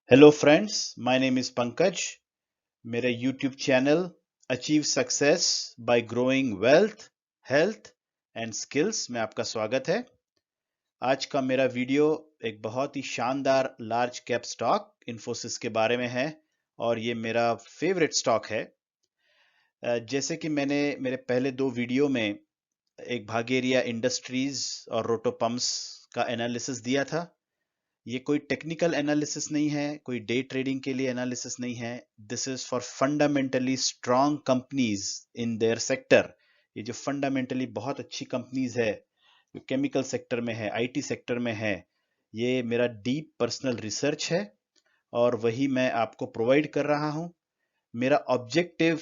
Hello friends, my name is Pankaj. मेरे YouTube channel achieve success by growing wealth, health and skills में आपका स्वागत है। आज का मेरा वीडियो एक बहुत ही शानदार लार्ज कैप स्टॉक इन्फोसिस के बारे में है और ये मेरा फेवरेट स्टॉक है। जैसे कि मैंने मेरे पहले दो वीडियो में एक भागेरिया इंडस्ट्रीज और रोटोपम्प्स का एनालिसिस दिया था। ये कोई टेक्निकल एनालिसिस नहीं है, कोई डे ट्रेडिंग के लिए एनालिसिस नहीं है। This is for fundamentally strong companies in their sector. ये जो फंडामेंटली बहुत अच्छी कंपनीज है, जो केमिकल सेक्टर में है, आईटी सेक्टर में है, ये मेरा डीप पर्सनल रिसर्च है और वही मैं आपको प्रोवाइड कर रहा हूँ। मेरा ऑब्जेक्टिव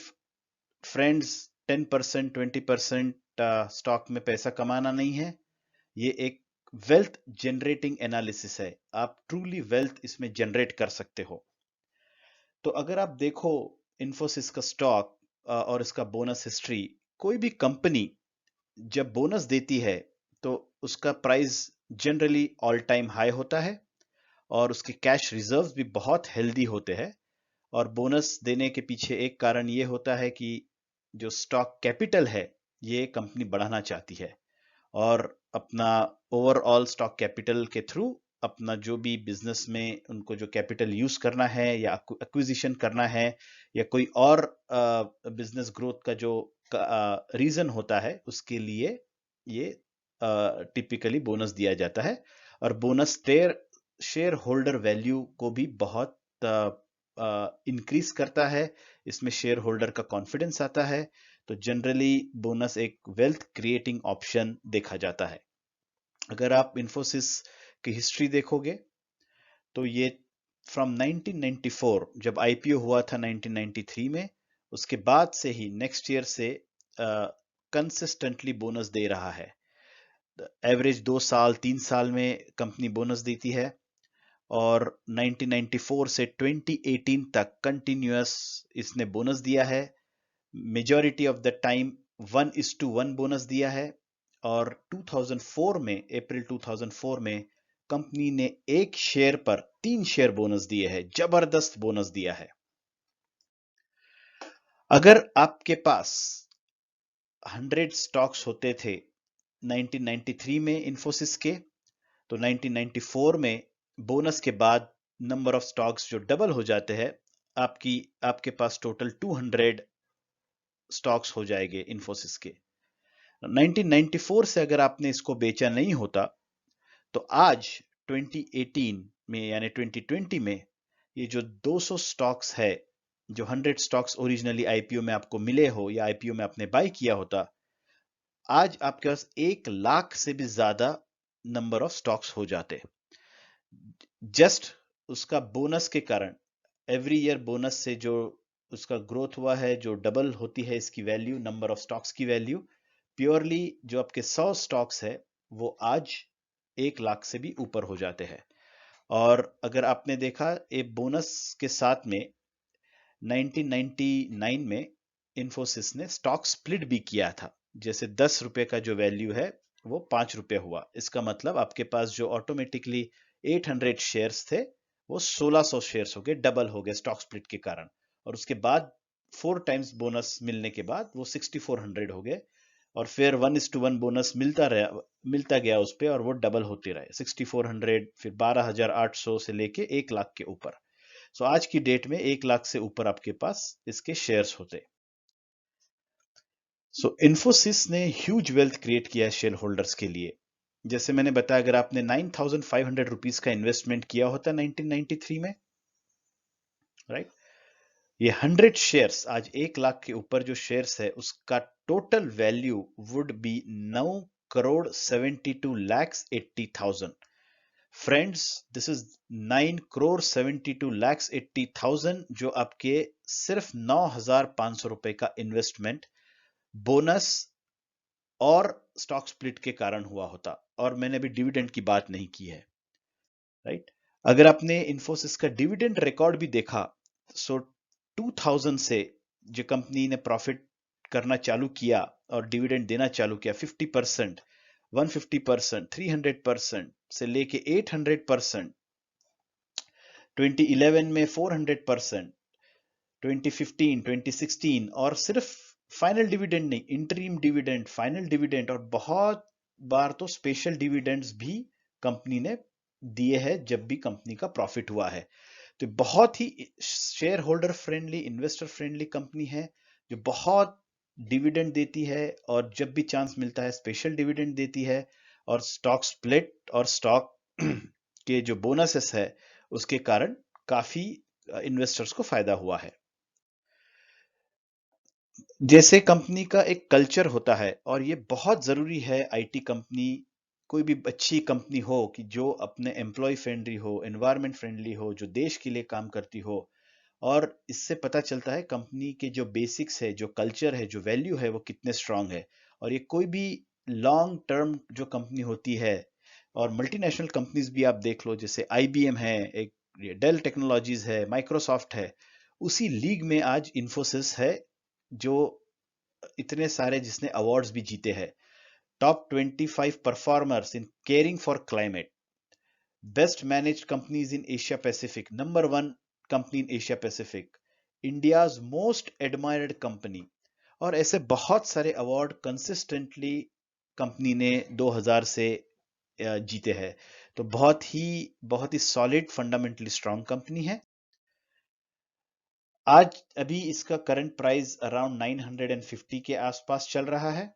फ्रेंड्स 10% 20% स्टॉक में पैसा कमाना नहीं है। ये एक वेल्थ जनरेटिंग एनालिसिस है। आप ट्रूली वेल्थ इसमें जनरेट कर सकते हो। तो अगर आप देखो इन्फोसिस का स्टॉक और इसका बोनस हिस्ट्री, कोई भी कंपनी जब बोनस देती है तो उसका price generally all time high होता है और उसके कैश रिजर्व्स भी बहुत हेल्दी होते हैं। और बोनस देने के पीछे एक कारण ये होता है कि जो स्टॉक कैपिटल है, ये कंपनी बढ़ाना चाहती है और अपना ओवरऑल स्टॉक कैपिटल के थ्रू अपना जो भी बिजनेस में उनको जो कैपिटल यूज करना है या एक्विजिशन करना है या कोई और बिजनेस ग्रोथ का जो रीजन होता है, उसके लिए ये टिपिकली बोनस दिया जाता है। और बोनस शेयर होल्डर वैल्यू को भी बहुत इंक्रीज करता है। इसमें शेयर होल्डर का कॉन्फिडेंस आता है। तो जनरली बोनस एक वेल्थ क्रिएटिंग ऑप्शन देखा जाता है। अगर आप इन्फोसिस की हिस्ट्री देखोगे तो ये फ्रॉम 1994 जब आईपीओ हुआ था 1993 में, उसके बाद से ही नेक्स्ट ईयर से कंसिस्टेंटली बोनस दे रहा है। एवरेज 2 साल 3 साल में कंपनी बोनस देती है और 1994 से 2018 तक कंटिन्यूअस इसने बोनस दिया है। Majority of the time 1:1 bonus दिया है। और 2004 में, अप्रैल 2004 में कंपनी ने एक शेयर पर 3 शेयर बोनस दिए हैं। जबरदस्त बोनस दिया है। अगर आपके पास 100 स्टॉक्स होते थे 1993 में इन्फोसिस के, तो 1994 में बोनस के बाद नंबर ऑफ स्टॉक्स जो डबल हो जाते हैं, आपके पास टोटल 200 स्टॉक्स हो जाएंगे इन्फोसिस के। 1994 से अगर आपने इसको बेचा नहीं होता तो आज 2018 में यानी 2020 में ये जो 200 स्टॉक्स है, जो 100 स्टॉक्स ओरिजिनली आईपीओ में आपको मिले हो या आईपीओ में आपने बाय किया होता, आज आपके पास 1 लाख से भी ज्यादा नंबर ऑफ स्टॉक्स हो जाते। जस्ट उसका बोनस के कारण, एवरी ईयर बोनस से जो उसका ग्रोथ हुआ है, जो डबल होती है इसकी वैल्यू, नंबर ऑफ स्टॉक्स की वैल्यू, प्योरली जो आपके 100 स्टॉक्स है वो आज 1 लाख से भी ऊपर हो जाते हैं। और अगर आपने देखा ये बोनस के साथ में 1999 में इन्फोसिस ने स्टॉक स्प्लिट भी किया था। जैसे 10 रुपए का जो वैल्यू है वो 5 रुपए हुआ। इसका मतलब आपके पास जो ऑटोमेटिकली 800 शेयर्स थे वो 1600 शेयर्स हो गए, डबल हो गए स्टॉक स्प्लिट के कारण। और उसके बाद 4 टाइम्स बोनस मिलने के बाद वो 6400 हो गए। और फिर 1:1 बोनस मिलता गया उस पर और वो डबल होते रहे, 6400, फिर 12800 से लेके 1 लाख के ऊपर। सो आज की डेट में 1 लाख से ऊपर आपके पास इसके शेयर्स होते। सो इन्फोसिस ने ह्यूज वेल्थ क्रिएट किया है शेयर होल्डर्स के लिए। जैसे मैंने बताया, अगर आपने 9500 रुपीज का इन्वेस्टमेंट किया होता 1993 में, राइट, ये 100 शेयर्स आज 1 लाख के ऊपर जो शेयर्स है उसका total value would be 9 crore 72 lakh 80,000। Friends, this is 9 crore 72 lakh 80,000 जो आपके सिर्फ 9,500 रुपए का इन्वेस्टमेंट, बोनस और स्टॉक स्प्लिट के कारण हुआ होता। और मैंने अभी डिविडेंड की बात नहीं की है, राइट। अगर आपने इन्फोसिस का डिविडेंड रिकॉर्ड भी देखा, सो 2000 से जो कंपनी ने प्रॉफिट करना चालू किया और डिविडेंड देना चालू किया, 50%, 150%, 300% से लेके 800%, 2011 में 400%, 2015, 2016, और सिर्फ फाइनल डिविडेंड नहीं, इंटरिम डिविडेंड, फाइनल डिविडेंड और बहुत बार तो स्पेशल डिविडेंड्स भी कंपनी ने दिए हैं जब भी कंपनी का प्रॉफिट हुआ है। तो बहुत ही shareholder friendly, investor friendly company है, जो बहुत डिविडेंड देती है और जब भी चांस मिलता है स्पेशल डिविडेंड देती है, और स्टॉक स्प्लिट और स्टॉक के जो बोनसेस है उसके कारण काफी इन्वेस्टर्स को फायदा हुआ है। जैसे कंपनी का एक कल्चर होता है, और ये बहुत जरूरी है, आईटी कंपनी कोई भी अच्छी कंपनी हो कि जो अपने एम्प्लॉय फ्रेंडली हो, एनवायरमेंट फ्रेंडली हो, जो देश के लिए काम करती हो। और इससे पता चलता है कंपनी के जो बेसिक्स है, जो कल्चर है, जो वैल्यू है, वो कितने स्ट्रांग है। और ये कोई भी लॉन्ग टर्म जो कंपनी होती है, और मल्टीनेशनल कंपनीज भी आप देख लो, जैसे आईबीएम है, एक डेल टेक्नोलॉजीज है, माइक्रोसॉफ्ट है, उसी लीग में आज इन्फोसिस है, जो इतने सारे जिसने अवार्ड्स भी जीते हैं। Top 25 performers in caring for climate, best managed companies in Asia Pacific, number one company in Asia Pacific, India's most admired company, और ऐसे बहुत सारे अवार्ड कंसिस्टेंटली कंपनी ने 2000 से जीते हैं। तो बहुत ही सॉलिड, फंडामेंटली स्ट्रांग कंपनी है। आज अभी इसका करंट प्राइस अराउंड 950 के आसपास चल रहा है,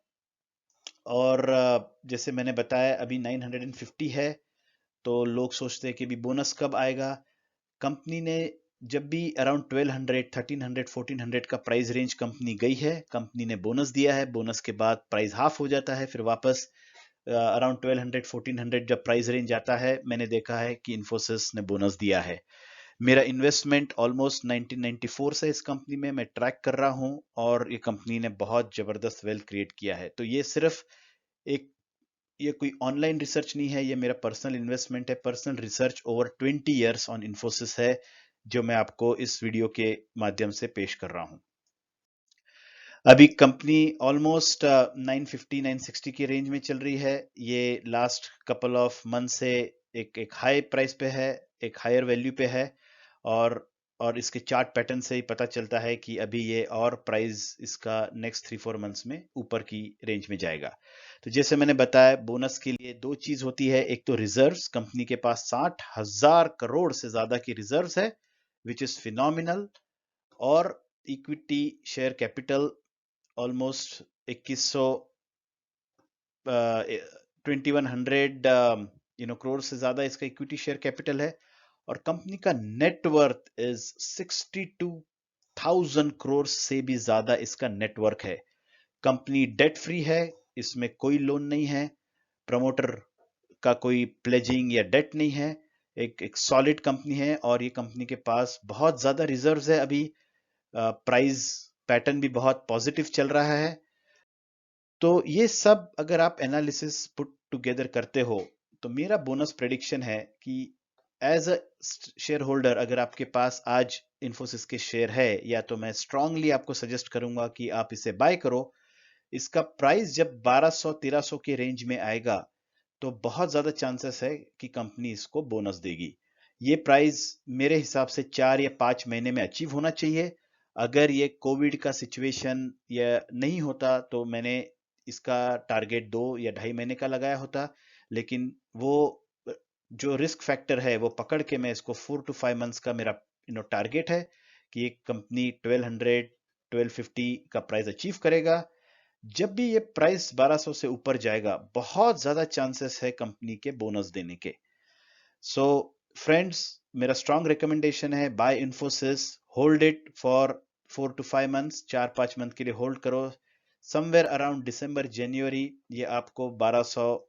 और जैसे मैंने बताया अभी 950 है, तो लोग सोचते हैं कि भी बोनस कब आएगा। कंपनी ने जब भी अराउंड 1200, 1300, 1400 का प्राइस रेंज कंपनी गई है, कंपनी ने बोनस दिया है, बोनस के बाद प्राइस हाफ हो जाता है, फिर वापस अराउंड 1200, 1400 जब प्राइस रेंज आता है, मैंने देखा है कि इन्फोसिस ने बोनस दिया है। मेरा इन्वेस्टमेंट ऑलमोस्ट 1994 से इस कंपनी में मैं ट्रैक कर रहा हूं, और ये कंपनी ने बहुत जबरदस्त वेल्थ क्रिएट किया है। तो ये सिर्फ एक, ये कोई ऑनलाइन रिसर्च नहीं है, ये मेरा पर्सनल इन्वेस्टमेंट है, personal research over 20 years on Infosys है, जो मैं आपको इस वीडियो के माध्यम से पेश कर रहा हूं। अभी कंपनी ऑलमोस्ट 950, 960 की रेंज में चल रही है। ये लास्ट कपल ऑफ मंथ से एक हाई प्राइस पे है, एक हायर वैल्यू पे है, और इसके चार्ट पैटर्न से ही पता चलता है कि अभी ये और प्राइस इसका नेक्स्ट 3-4 मंथ्स में ऊपर की रेंज में जाएगा। तो जैसे मैंने बताया, बोनस के लिए दो चीज होती है, एक तो रिजर्व्स, कंपनी के पास 60,000 करोड़ से ज्यादा की रिजर्व्स है, विच इज फिनोमिनल, और equity share capital almost 2100, 2100 crore से ज्यादा इसका इक्विटी शेयर कैपिटल है, और कंपनी का नेटवर्थ इज 62,000 करोड़ से भी ज्यादा इसका नेटवर्क है। कंपनी डेट फ्री है, इसमें कोई लोन नहीं है, प्रमोटर का कोई प्लेजिंग या डेट नहीं है, एक सॉलिड कंपनी है, और ये कंपनी के पास बहुत ज्यादा रिजर्व्स है। अभी प्राइस पैटर्न भी बहुत पॉजिटिव चल रहा है। तो ये सब अगर आप एनालिसिस पुट टुगेदर करते हो, तो मेरा बोनस प्रेडिक्शन है कि एज अ शेयर होल्डर, अगर आपके पास आज इन्फोसिस के शेयर है, या तो मैं स्ट्रांगली आपको सजेस्ट करूंगा कि आप इसे बाय करो। इसका प्राइस जब 1200-1300 के रेंज में आएगा, तो बहुत ज्यादा चांसेस है कि कंपनी इसको बोनस देगी। ये प्राइस मेरे हिसाब से 4 या 5 महीने में अचीव होना चाहिए। अगर ये कोविड का सिचुएशन या नहीं होता, तो मैंने इसका टारगेट 2 या ढाई महीने का लगाया होता, लेकिन वो जो रिस्क फैक्टर है वो पकड़ के मैं इसको 4 to 5 मंथ्स का मेरा टारगेट है कि एक कंपनी 1200, 1250 का प्राइस अचीव करेगा। जब भी ये प्राइस 1200 से ऊपर जाएगा, बहुत ज्यादा चांसेस है कंपनी के बोनस देने के। सो फ्रेंड्स, मेरा स्ट्रांग रिकमेंडेशन है, buy Infosys, hold it for 4 to 5 months, 4-5 month के लिए होल्ड करो। समवेयर अराउंड दिसंबर जनवरी ये आपको 1200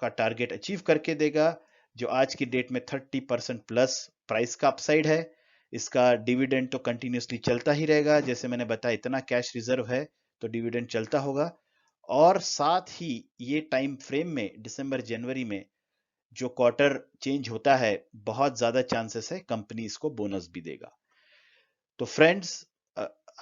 का टारगेट अचीव करके देगा, जो आज की डेट में 30% प्लस प्राइस का अपसाइड है। इसका डिविडेंड तो कंटिन्यूसली चलता ही रहेगा, जैसे मैंने बताया इतना कैश रिजर्व है, तो डिविडेंड चलता होगा। और साथ ही ये टाइम फ्रेम में, दिसंबर जनवरी में जो क्वार्टर चेंज होता है, बहुत ज्यादा चांसेस है कंपनी इसको बोनस भी देगा। तो फ्रेंड्स,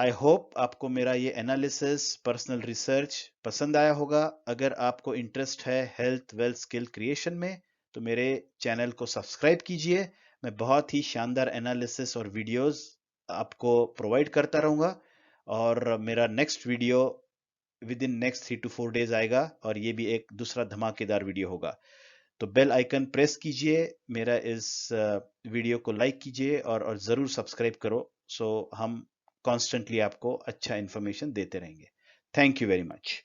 आई होप आपको मेरा ये एनालिसिस, पर्सनल रिसर्च पसंद आया होगा। अगर आपको इंटरेस्ट है हेल्थ, वेल्थ, स्किल क्रिएशन में, तो मेरे चैनल को सब्सक्राइब कीजिए। मैं बहुत ही शानदार एनालिसिस और वीडियोस आपको प्रोवाइड करता रहूंगा, और मेरा next video with in next 3 to 4 days आएगा, और ये भी एक दूसरा धमाकेदार वीडियो होगा। तो बेल आइकन प्रेस कीजिए, मेरा इस वीडियो को लाइक कीजिए, और जरूर सब्सक्राइब करो, सो हम कॉन्स्टेंटली आपको अच्छा इंफॉर्मेशन देते रहेंगे। Thank you very much.